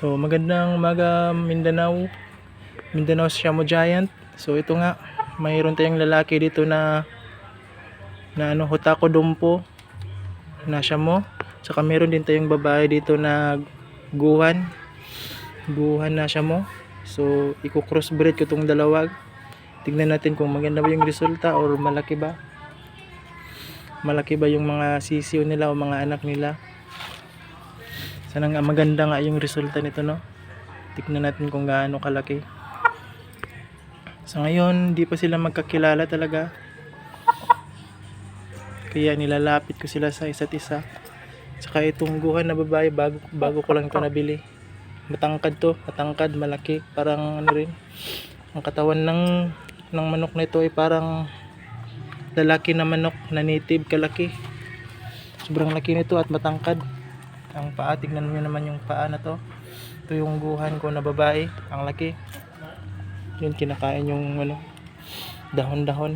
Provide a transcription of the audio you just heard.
So magandang umaga Mindanao. Mindanao Siamo Giant. So ito nga, mayroon tayong lalaki dito na Hutako Dumpo na Siamo. Saka meron din tayong babae dito na Guhan na Siamo. So i-crossbreed ko tong dalawa. Tignan natin kung maganda ba yung resulta or malaki ba yung mga sisiyo nila o mga anak nila. Sana nga maganda nga yung resulta nito, no? Tignan natin kung gaano kalaki. Sa ngayon, di pa sila magkakilala talaga. Kaya nilalapit ko sila sa isa't isa. Saka itong Guhan na babae, bago ko lang ito nabili. Matangkad to, malaki. Parang ano rin. Ang katawan ng manok na ito ay parang lalaki na manok na native kalaki. Sobrang laki nito at matangkad. Ang paa, tignan nyo naman yung paa na to. Ito yung Guhan ko na babae, ang laki. Yun, kinakain yung dahon-dahon.